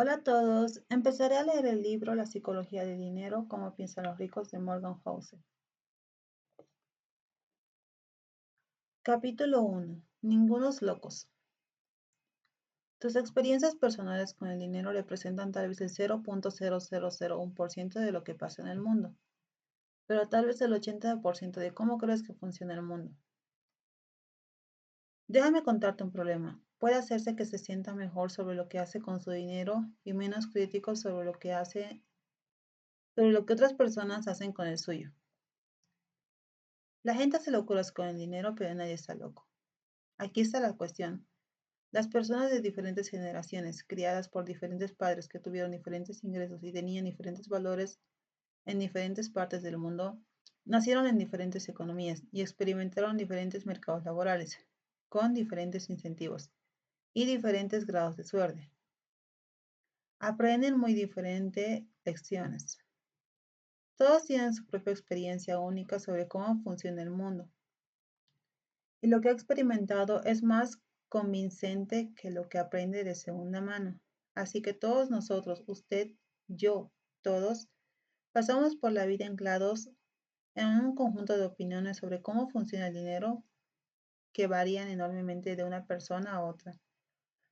Hola a todos. Empezaré a leer el libro La psicología del dinero, cómo piensan los ricos de Morgan Housel. Capítulo 1. Ningunos locos. Tus experiencias personales con el dinero representan tal vez el 0.0001% de lo que pasa en el mundo, pero tal vez el 80% de cómo crees que funciona el mundo. Déjame contarte un problema. Puede hacerse que se sienta mejor sobre lo que hace con su dinero y menos crítico sobre lo que otras personas hacen con el suyo. La gente hace locuras con el dinero, pero nadie está loco. Aquí está la cuestión. Las personas de diferentes generaciones, criadas por diferentes padres que tuvieron diferentes ingresos y tenían diferentes valores en diferentes partes del mundo, nacieron en diferentes economías y experimentaron diferentes mercados laborales, con diferentes incentivos y diferentes grados de suerte. Aprenden muy diferentes lecciones. Todos tienen su propia experiencia única sobre cómo funciona el mundo. Y lo que ha experimentado es más convincente que lo que aprende de segunda mano. Así que todos nosotros, usted, yo, todos, pasamos por la vida anclados en un conjunto de opiniones sobre cómo funciona el dinero que varían enormemente de una persona a otra.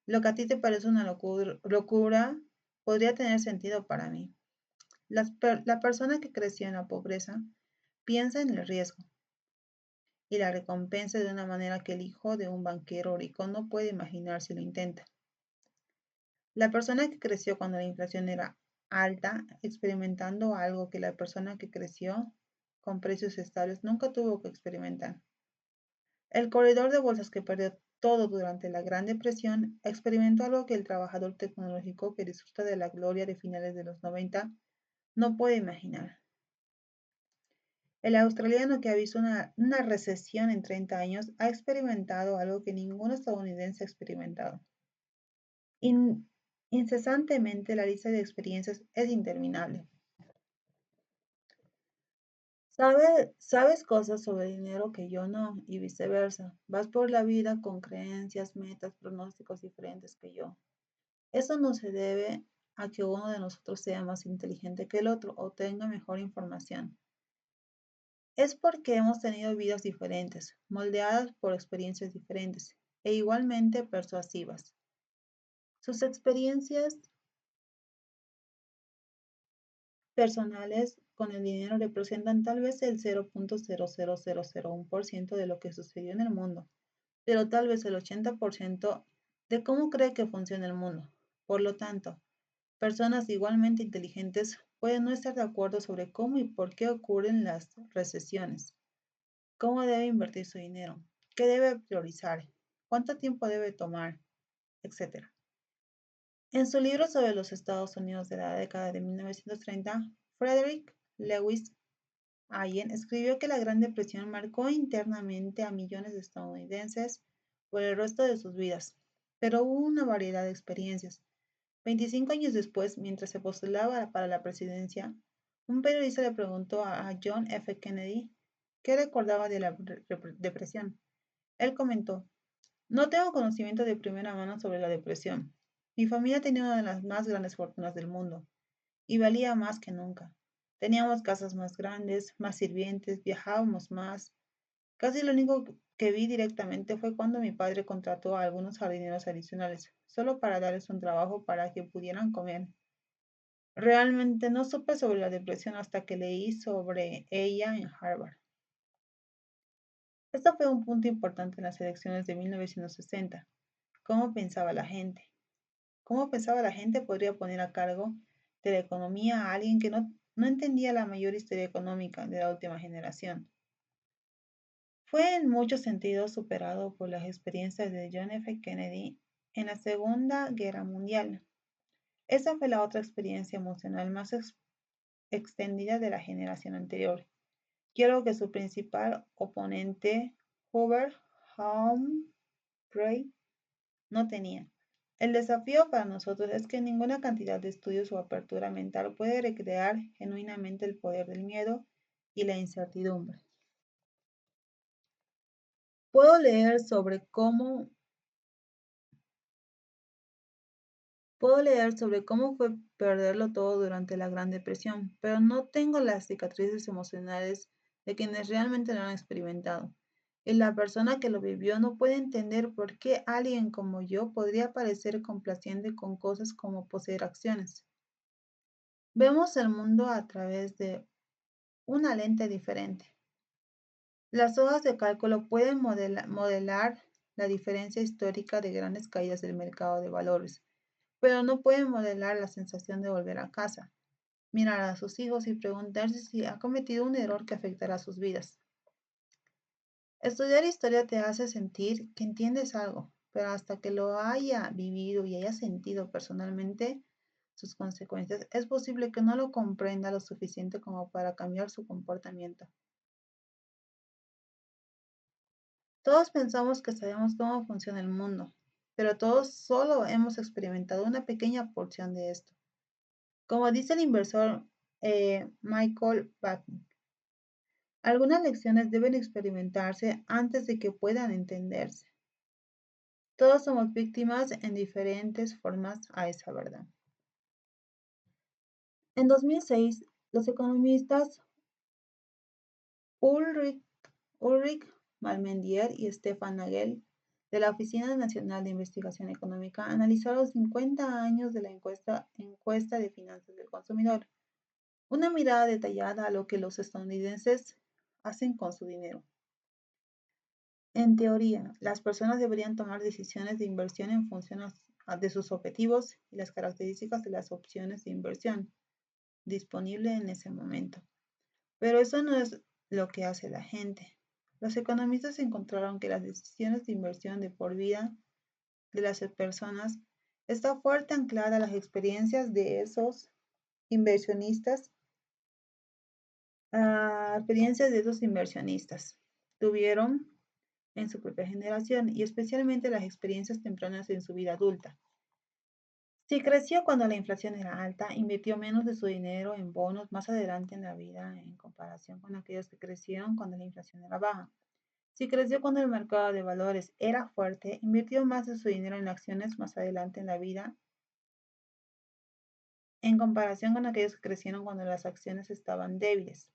Lo que a ti te parece una locura podría tener sentido para mí. La persona que creció en la pobreza piensa en el riesgo y la recompensa de una manera que el hijo de un banquero rico no puede imaginar si lo intenta. La persona que creció cuando la inflación era alta, experimentando algo que la persona que creció con precios estables nunca tuvo que experimentar. El corredor de bolsas que perdió todo durante la Gran Depresión experimentó algo que el trabajador tecnológico que disfruta de la gloria de finales de los 90 no puede imaginar. El australiano que ha visto una recesión en 30 años ha experimentado algo que ningún estadounidense ha experimentado. Incesantemente la lista de experiencias es interminable. Sabes cosas sobre dinero que yo no, y viceversa. Vas por la vida con creencias, metas, pronósticos diferentes que yo. Eso no se debe a que uno de nosotros sea más inteligente que el otro o tenga mejor información. Es porque hemos tenido vidas diferentes, moldeadas por experiencias diferentes e igualmente persuasivas. Sus experiencias personales con el dinero representan tal vez el 0.00001% de lo que sucedió en el mundo, pero tal vez el 80% de cómo cree que funciona el mundo. Por lo tanto, personas igualmente inteligentes pueden no estar de acuerdo sobre cómo y por qué ocurren las recesiones, cómo debe invertir su dinero, qué debe priorizar, cuánto tiempo debe tomar, etc. En su libro sobre los Estados Unidos de la década de 1930, Frederick Lewis Allen escribió que la Gran Depresión marcó internamente a millones de estadounidenses por el resto de sus vidas, pero hubo una variedad de experiencias. 25 años después, mientras se postulaba para la presidencia, un periodista le preguntó a John F. Kennedy qué recordaba de la depresión. Él comentó, no tengo conocimiento de primera mano sobre la depresión. Mi familia tenía una de las más grandes fortunas del mundo y valía más que nunca. Teníamos casas más grandes, más sirvientes, viajábamos más. Casi lo único que vi directamente fue cuando mi padre contrató a algunos jardineros adicionales, solo para darles un trabajo para que pudieran comer. Realmente no supe sobre la depresión hasta que leí sobre ella en Harvard. Esto fue un punto importante en las elecciones de 1960. ¿Cómo pensaba la gente? ¿Cómo pensaba la gente podría poner a cargo de la economía a alguien que no entendía la mayor historia económica de la última generación? Fue en muchos sentidos superado por las experiencias de John F. Kennedy en la Segunda Guerra Mundial. Esa fue la otra experiencia emocional más extendida de la generación anterior. Quiero que su principal oponente, Hubert Humphrey, no tenía. El desafío para nosotros es que ninguna cantidad de estudios o apertura mental puede recrear genuinamente el poder del miedo y la incertidumbre. Puedo leer sobre cómo Puedo leer sobre cómo fue perderlo todo durante la Gran Depresión, pero no tengo las cicatrices emocionales de quienes realmente lo han experimentado. Y la persona que lo vivió no puede entender por qué alguien como yo podría parecer complaciente con cosas como poseer acciones. Vemos el mundo a través de una lente diferente. Las hojas de cálculo pueden modelar la diferencia histórica de grandes caídas del mercado de valores, pero no pueden modelar la sensación de volver a casa, mirar a sus hijos y preguntarse si ha cometido un error que afectará sus vidas. Estudiar historia te hace sentir que entiendes algo, pero hasta que lo haya vivido y haya sentido personalmente sus consecuencias, es posible que no lo comprenda lo suficiente como para cambiar su comportamiento. Todos pensamos que sabemos cómo funciona el mundo, pero todos solo hemos experimentado una pequeña porción de esto. Como dice el inversor Michael Batnick, algunas lecciones deben experimentarse antes de que puedan entenderse. Todos somos víctimas en diferentes formas a esa verdad. En 2006, los economistas Ulrich, Ulrich Malmendier y Stefan Nagel de la Oficina Nacional de Investigación Económica analizaron 50 años de la encuesta de finanzas del consumidor, una mirada detallada a lo que los estadounidenses hacen con su dinero. En teoría, las personas deberían tomar decisiones de inversión en función de sus objetivos y las características de las opciones de inversión disponibles en ese momento. Pero eso no es lo que hace la gente. Los economistas encontraron que las decisiones de inversión de por vida de las personas está fuerte anclada a las experiencias de esos inversionistas, tuvieron en su propia generación y especialmente las experiencias tempranas en su vida adulta. Si creció cuando la inflación era alta, invirtió menos de su dinero en bonos más adelante en la vida en comparación con aquellos que crecieron cuando la inflación era baja. Si creció cuando el mercado de valores era fuerte, invirtió más de su dinero en acciones más adelante en la vida en comparación con aquellos que crecieron cuando las acciones estaban débiles.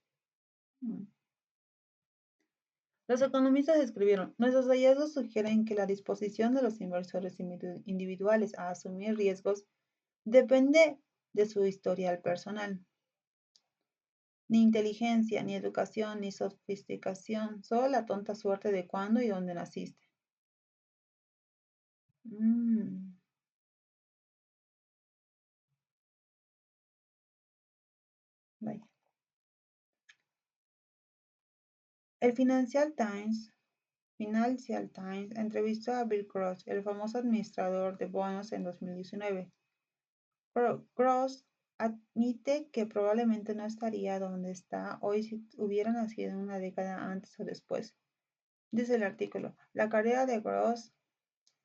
Los economistas escribieron, nuestros hallazgos sugieren que la disposición de los inversores individuales a asumir riesgos depende de su historial personal. Ni inteligencia, ni educación, ni sofisticación, solo la tonta suerte de cuándo y dónde naciste. Mm, vaya. El Financial Times entrevistó a Bill Gross, el famoso administrador de bonos, en 2019. Gross admite que probablemente no estaría donde está hoy si hubiera nacido una década antes o después. Dice el artículo, la carrera de Gross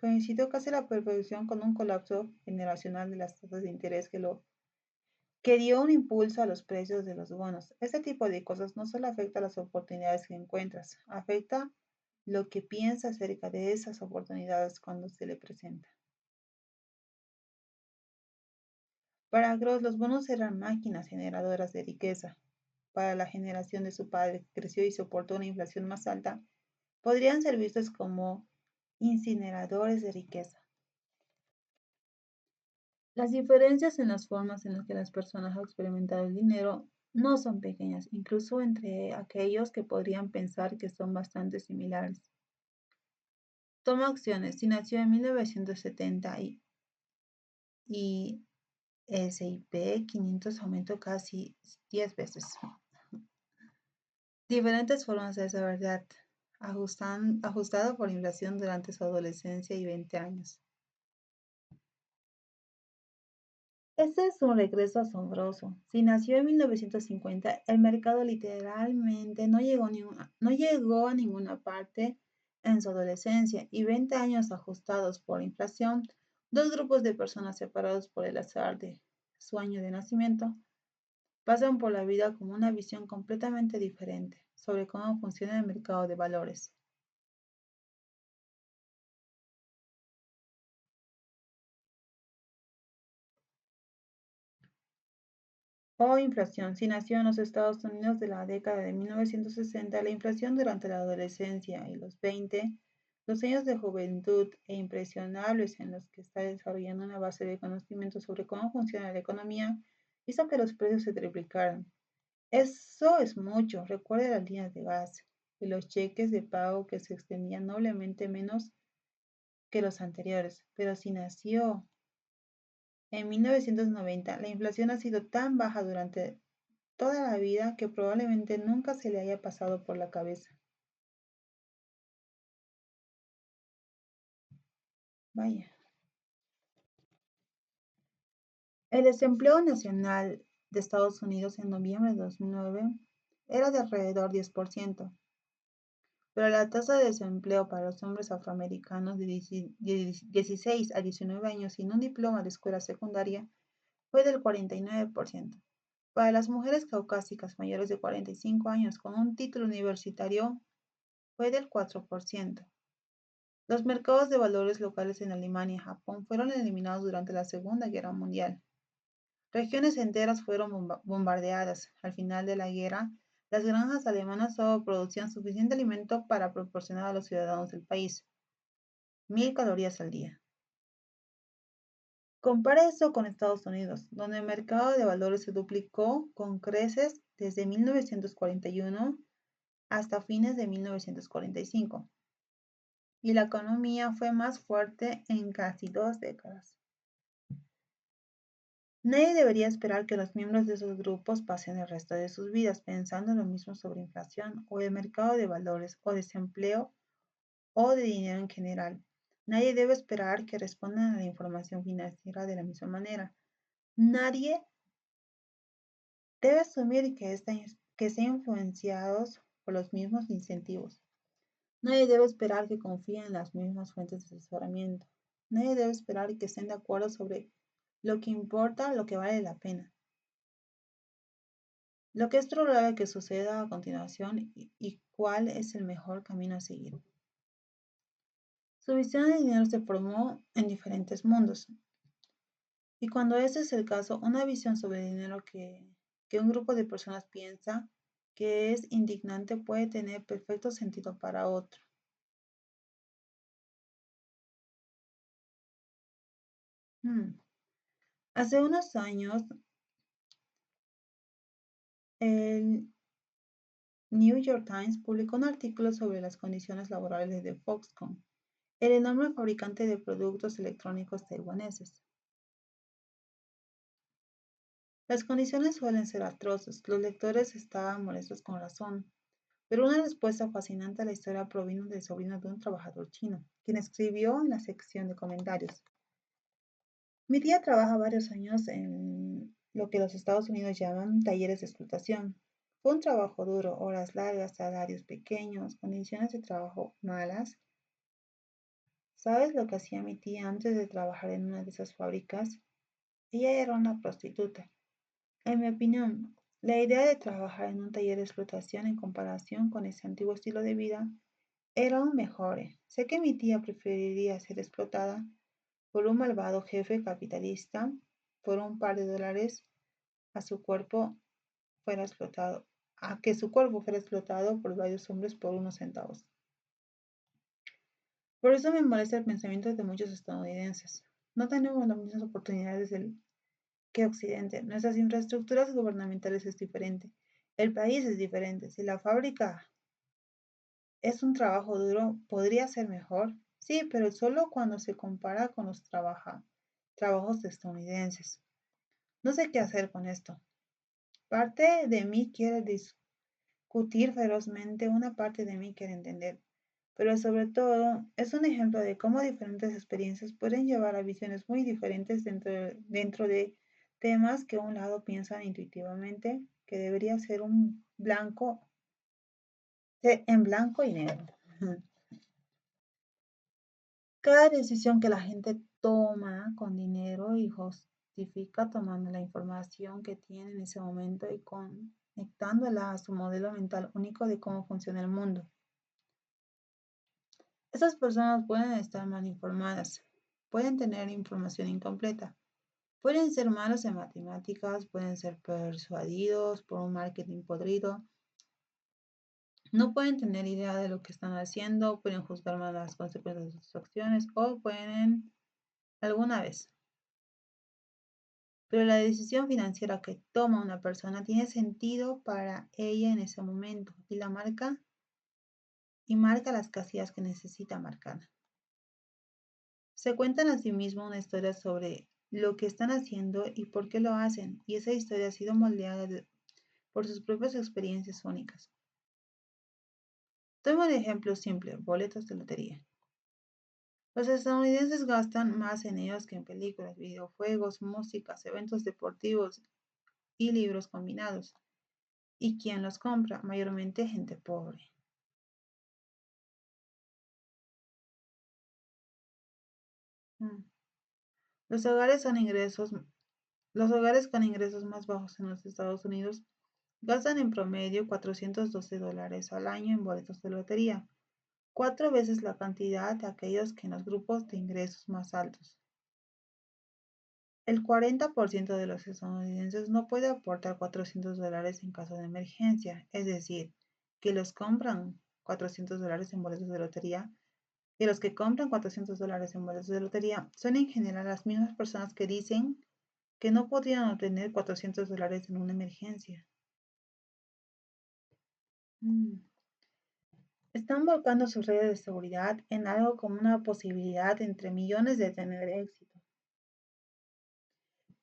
coincidió casi a la perfección con un colapso generacional de las tasas de interés que dio un impulso a los precios de los bonos. Este tipo de cosas no solo afecta las oportunidades que encuentras, afecta lo que piensa acerca de esas oportunidades cuando se le presenta. Para Gross, los bonos eran máquinas generadoras de riqueza. Para la generación de su padre, que creció y soportó una inflación más alta, podrían ser vistos como incineradores de riqueza. Las diferencias en las formas en las que las personas han experimentado el dinero no son pequeñas, incluso entre aquellos que podrían pensar que son bastante similares. Toma acciones. Si nació en 1970 y S&P 500 aumentó casi 10 veces. Diferentes formas de esa verdad, ajustado por inflación durante su adolescencia y 20 años. Este es un regreso asombroso. Si nació en 1950, el mercado literalmente no llegó a ninguna parte en su adolescencia y 20 años ajustados por inflación, dos grupos de personas separados por el azar de su año de nacimiento, pasan por la vida con una visión completamente diferente sobre cómo funciona el mercado de valores. O inflación. Si nació en los Estados Unidos de la década de 1960, la inflación durante la adolescencia y los 20, los años de juventud e impresionables en los que está desarrollando una base de conocimientos sobre cómo funciona la economía, hizo que los precios se triplicaran. Eso es mucho. Recuerde las líneas de gas y los cheques de pago que se extendían noblemente menos que los anteriores. Pero si nació en 1990, la inflación ha sido tan baja durante toda la vida que probablemente nunca se le haya pasado por la cabeza. Vaya. El desempleo nacional de Estados Unidos en noviembre de 2009 era de alrededor 10%, pero la tasa de desempleo para los hombres afroamericanos de 16 a 19 años sin un diploma de escuela secundaria fue del 49%. Para las mujeres caucásicas mayores de 45 años con un título universitario fue del 4%. Los mercados de valores locales en Alemania y Japón fueron eliminados durante la Segunda Guerra Mundial. Regiones enteras fueron bombardeadas. Al final de la guerra, las granjas alemanas solo producían suficiente alimento para proporcionar a los ciudadanos del país 1.000 calorías al día. Compare esto con Estados Unidos, donde el mercado de valores se duplicó con creces desde 1941 hasta fines de 1945, y la economía fue más fuerte en casi 2 décadas. Nadie debería esperar que los miembros de esos grupos pasen el resto de sus vidas pensando lo mismo sobre inflación o el mercado de valores o desempleo o de dinero en general. Nadie debe esperar que respondan a la información financiera de la misma manera. Nadie debe asumir que estén influenciados por los mismos incentivos. Nadie debe esperar que confíen en las mismas fuentes de asesoramiento. Nadie debe esperar que estén de acuerdo sobre lo que importa, lo que vale la pena. Lo que es probable que suceda a continuación y cuál es el mejor camino a seguir. Su visión del dinero se formó en diferentes mundos. Y cuando ese es el caso, una visión sobre el dinero que un grupo de personas piensa que es indignante puede tener perfecto sentido para otro. Hace unos años, el New York Times publicó un artículo sobre las condiciones laborales de Foxconn, el enorme fabricante de productos electrónicos taiwaneses. Las condiciones suelen ser atroces, los lectores estaban molestos con razón, pero una respuesta fascinante a la historia provino del sobrino de un trabajador chino, quien escribió en la sección de comentarios. Mi tía trabaja varios años en lo que los Estados Unidos llaman talleres de explotación. Fue un trabajo duro, horas largas, salarios pequeños, condiciones de trabajo malas. ¿Sabes lo que hacía mi tía antes de trabajar en una de esas fábricas? Ella era una prostituta. En mi opinión, la idea de trabajar en un taller de explotación en comparación con ese antiguo estilo de vida era aún mejor. Sé que mi tía preferiría ser explotada por un malvado jefe capitalista por un par de dólares a su cuerpo fuera explotado, a que su cuerpo fuera explotado por varios hombres por unos centavos. Por eso me molesta el pensamiento de muchos estadounidenses. No tenemos las mismas oportunidades que Occidente. Nuestras infraestructuras gubernamentales es diferente. El país es diferente. Si la fábrica es un trabajo duro, podría ser mejor. Sí, pero solo cuando se compara con los trabajos estadounidenses. No sé qué hacer con esto. Parte de mí quiere discutir ferozmente, una parte de mí quiere entender. Pero sobre todo es un ejemplo de cómo diferentes experiencias pueden llevar a visiones muy diferentes dentro de temas que un lado piensa intuitivamente que debería ser en blanco y negro. Cada decisión que la gente toma con dinero y justifica tomando la información que tiene en ese momento y conectándola a su modelo mental único de cómo funciona el mundo. Esas personas pueden estar mal informadas, pueden tener información incompleta, Pueden ser malos en matemáticas, pueden ser persuadidos por un marketing podrido, no pueden tener idea de lo que están haciendo, pueden juzgar mal las consecuencias de sus acciones o pueden alguna vez. Pero la decisión financiera que toma una persona tiene sentido para ella en ese momento y marca las casillas que necesita marcar. Se cuentan a sí mismo una historia sobre lo que están haciendo y por qué lo hacen, y esa historia ha sido moldeada por sus propias experiencias únicas. Toma un ejemplo simple, boletos de lotería. Los estadounidenses gastan más en ellos que en películas, videojuegos, músicas, eventos deportivos y libros combinados. ¿Y quién los compra? Mayormente gente pobre. Mm. Los hogares los hogares con ingresos más bajos en los Estados Unidos gastan en promedio $412 al año en boletos de lotería, 4 veces la cantidad de aquellos que en los grupos de ingresos más altos. El 40% de los estadounidenses no puede aportar $400 en caso de emergencia, es decir, que los compran $400 en boletos de lotería, y los que compran $400 en boletos de lotería son en general las mismas personas que dicen que no podrían obtener $400 en una emergencia. Mm. Están volcando sus redes de seguridad en algo como una posibilidad entre millones de tener éxito.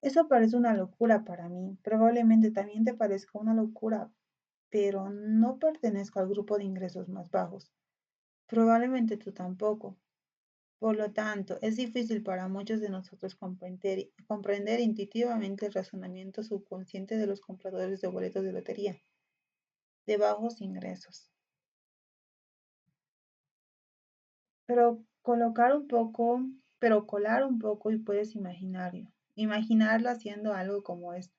Eso parece una locura para mí. Probablemente también te parezca una locura, pero no pertenezco al grupo de ingresos más bajos. Probablemente tú tampoco. Por lo tanto, es difícil para muchos de nosotros comprender intuitivamente el razonamiento subconsciente de los compradores de boletos de lotería de bajos ingresos. Pero colar un poco y puedes imaginarlo haciendo algo como esto.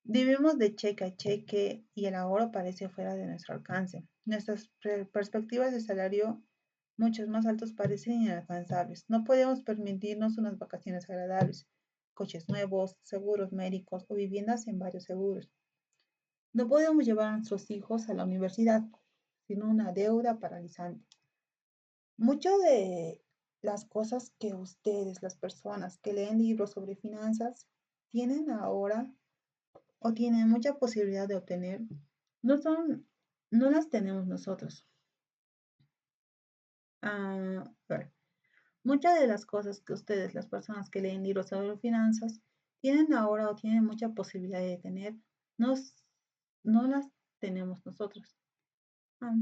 Vivimos de cheque a cheque y el ahorro parece fuera de nuestro alcance. Nuestras perspectivas de salario muchos más altos parecen inalcanzables. No podemos permitirnos unas vacaciones agradables, coches nuevos, seguros médicos o viviendas en varios seguros. No podemos llevar a nuestros hijos a la universidad sin una deuda paralizante. Muchas de las cosas que ustedes, las personas que leen libros sobre finanzas, tienen ahora o tienen mucha posibilidad de obtener, no son, no las tenemos nosotros. A ver, muchas de las cosas que ustedes, las personas que leen libros sobre finanzas, tienen ahora o tienen mucha posibilidad de tener, nos, no las tenemos nosotros. Ah,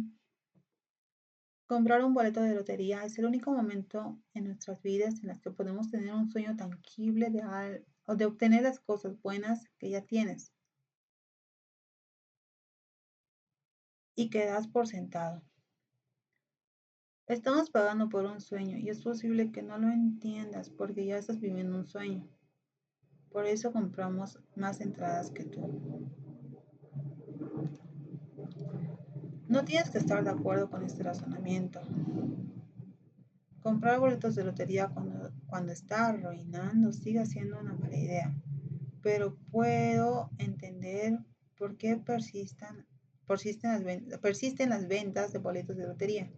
Comprar un boleto de lotería es el único momento en nuestras vidas en las que podemos tener un sueño tangible o de obtener las cosas buenas que ya tienes y que das por sentado. Estamos pagando por un sueño y es posible que no lo entiendas porque ya estás viviendo un sueño. Por eso compramos más entradas que tú. No tienes que estar de acuerdo con este razonamiento. Comprar boletos de lotería cuando está arruinando sigue siendo una mala idea, pero puedo entender por qué persisten las ventas de boletos de lotería.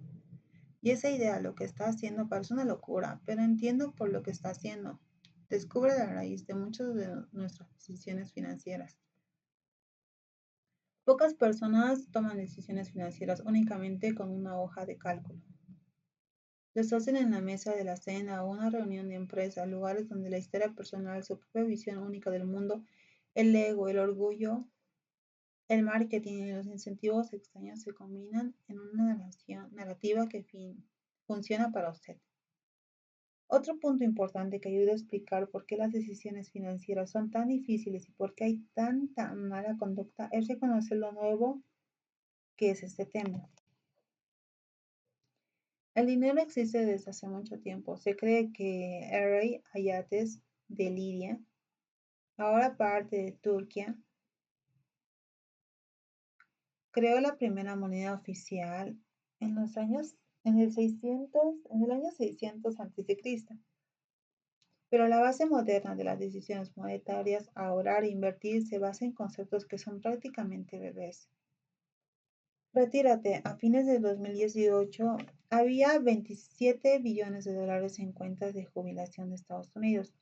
Y esa idea lo que está haciendo parece una locura, pero entiendo por lo que está haciendo. Descubre la raíz de muchas de nuestras decisiones financieras. Pocas personas toman decisiones financieras únicamente con una hoja de cálculo. Los hacen en la mesa de la cena o una reunión de empresa, lugares donde la historia personal, su propia visión única del mundo, el ego, el orgullo, el marketing y los incentivos extraños se combinan en una narrativa que funciona para usted. Otro punto importante que ayuda a explicar por qué las decisiones financieras son tan difíciles y por qué hay tanta mala conducta es reconocer lo nuevo que es este tema. El dinero existe desde hace mucho tiempo. Se cree que el rey Ayates de Lidia, ahora parte de Turquía, creó la primera moneda oficial en en el año 600 a.C. Pero la base moderna de las decisiones monetarias, ahorrar e invertir, se basa en conceptos que son prácticamente bebés. Retírate. A fines de 2018 había 27 billones de dólares en cuentas de jubilación de Estados Unidos,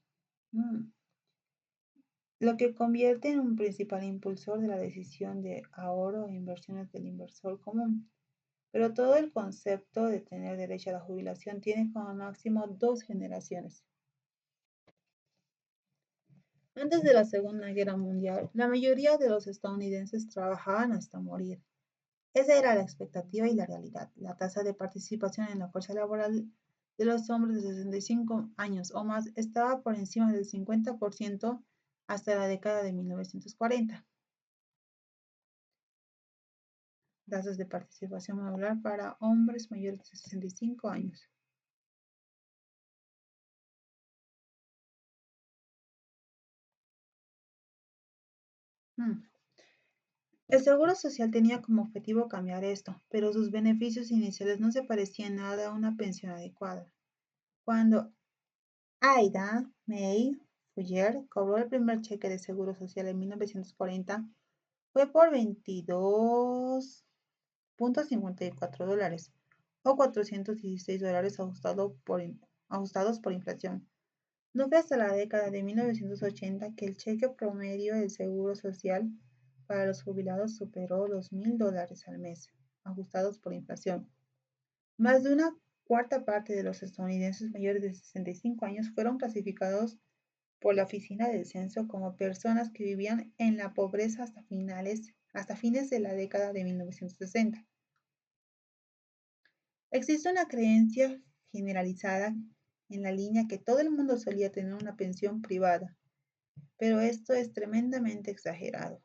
lo que convierte en un principal impulsor de la decisión de ahorro e inversiones del inversor común. Pero todo el concepto de tener derecho a la jubilación tiene como máximo 2 generaciones. Antes de la Segunda Guerra Mundial, la mayoría de los estadounidenses trabajaban hasta morir. Esa era la expectativa y la realidad. La tasa de participación en la fuerza laboral de los hombres de 65 años o más estaba por encima del 50% hasta la década de 1940. Tasas de participación laboral para hombres mayores de 65 años. El Seguro Social tenía como objetivo cambiar esto, pero sus beneficios iniciales no se parecían nada a una pensión adecuada. Cuando Ida May Fuller cobró el primer cheque de Seguro Social en 1940, fue por $22.54 o $416 ajustados por inflación. No fue hasta la década de 1980 que el cheque promedio del Seguro Social para los jubilados superó los $1,000 al mes, ajustados por inflación. Más de una cuarta parte de los estadounidenses mayores de 65 años fueron clasificados por la Oficina del Censo como personas que vivían en la pobreza hasta fines de la década de 1960. Existe una creencia generalizada en la línea que todo el mundo solía tener una pensión privada, pero esto es tremendamente exagerado.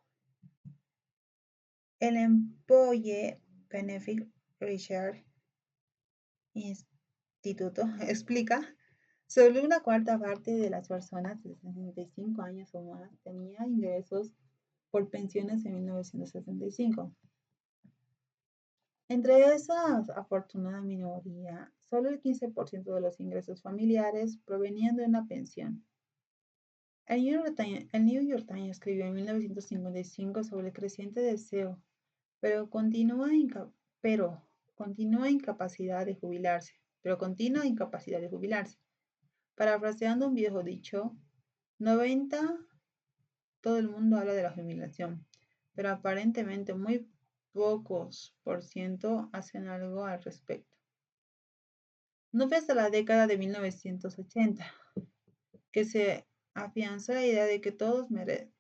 El Employee Benefit Research Instituto explica: solo una cuarta parte de las personas de 65 años o más tenía ingresos por pensiones en 1965. Entre esa afortunada minoría, solo el 15% de los ingresos familiares provenían de una pensión. El New York Times escribió en 1955 sobre el creciente deseo, pero continua incapacidad de jubilarse. Parafraseando un viejo dicho, 90, todo el mundo habla de la jubilación, pero aparentemente muy pocos por ciento hacen algo al respecto. No fue hasta la década de 1980 que se afianzó la idea de que todos merecen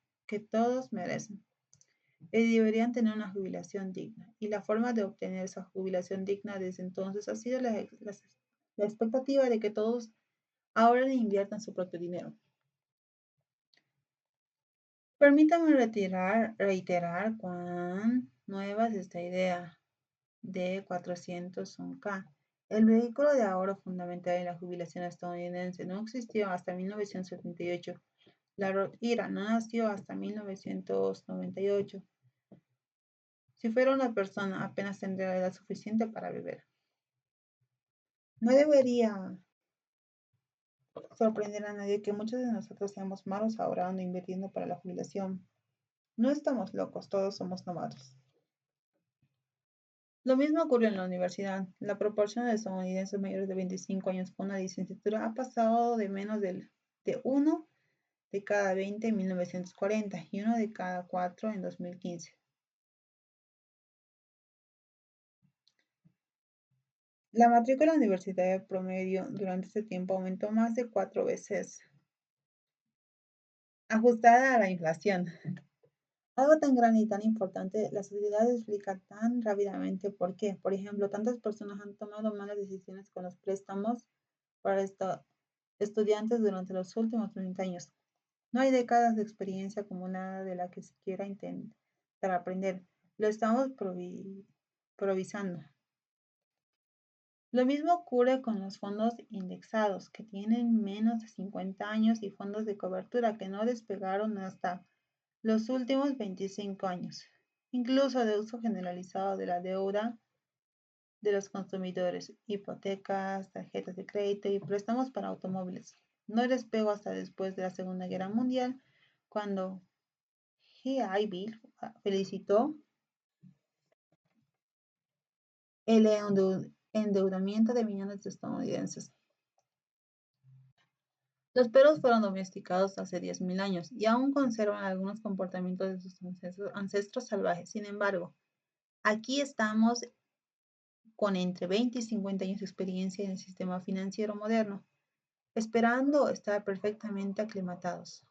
y deberían tener una jubilación digna. Y la forma de obtener esa jubilación digna desde entonces ha sido la expectativa de que todos ahorren e inviertan su propio dinero. Permítame reiterar cuán nueva es esta idea de 401k. El vehículo de ahorro fundamental en la jubilación estadounidense no existió hasta 1978. La Roth IRA no nació hasta 1998. Si fuera una persona, apenas tendría la edad suficiente para beber. No debería sorprender a nadie que muchos de nosotros seamos malos ahorrando e invirtiendo para la jubilación. No estamos locos, todos somos novatos. Lo mismo ocurre en la universidad. La proporción de estadounidenses mayores de 25 años con una licenciatura ha pasado de menos de 1 de cada 20 en 1940 y 1 de cada 4 en 2015. La matrícula universitaria promedio durante este tiempo aumentó más de 4 veces, ajustada a la inflación. Algo tan grande y tan importante, la sociedad explica tan rápidamente por qué. Por ejemplo, tantas personas han tomado malas decisiones con los préstamos para estudiantes durante los últimos 30 años. No hay décadas de experiencia acumulada de la que se quiera intentar aprender. Lo estamos improvisando. Lo mismo ocurre con los fondos indexados, que tienen menos de 50 años, y fondos de cobertura que no despegaron hasta los últimos 25 años, incluso de uso generalizado de la deuda de los consumidores, hipotecas, tarjetas de crédito y préstamos para automóviles. No despegó hasta después de la Segunda Guerra Mundial, cuando G.I. Bill felicitó el endeudamiento de millones de estadounidenses. Los perros fueron domesticados hace 10.000 años y aún conservan algunos comportamientos de sus ancestros salvajes. Sin embargo, aquí estamos con entre 20 y 50 años de experiencia en el sistema financiero moderno, esperando estar perfectamente aclimatados.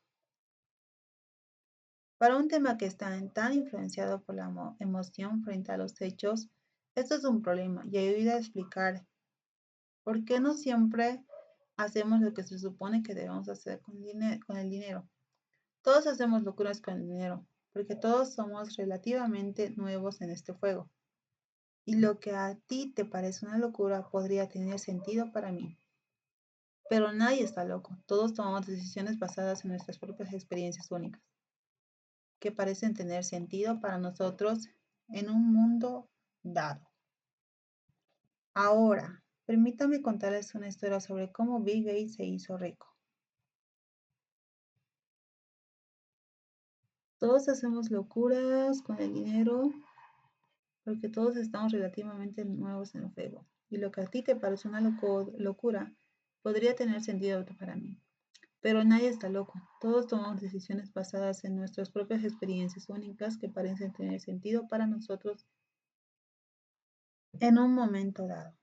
Para un tema que está tan influenciado por la emoción frente a los hechos, esto es un problema y ayuda a explicar por qué no siempre hacemos lo que se supone que debemos hacer con el dinero. Todos hacemos locuras con el dinero, porque todos somos relativamente nuevos en este juego. Y lo que a ti te parece una locura podría tener sentido para mí. Pero nadie está loco. Todos tomamos decisiones basadas en nuestras propias experiencias únicas, que parecen tener sentido para nosotros en un mundo dado. Ahora, permítame contarles una historia sobre cómo Bill Gates se hizo rico. Todos hacemos locuras con el dinero porque todos estamos relativamente nuevos en el juego. Y lo que a ti te parece una locura podría tener sentido para mí. Pero nadie está loco. Todos tomamos decisiones basadas en nuestras propias experiencias únicas que parecen tener sentido para nosotros en un momento dado.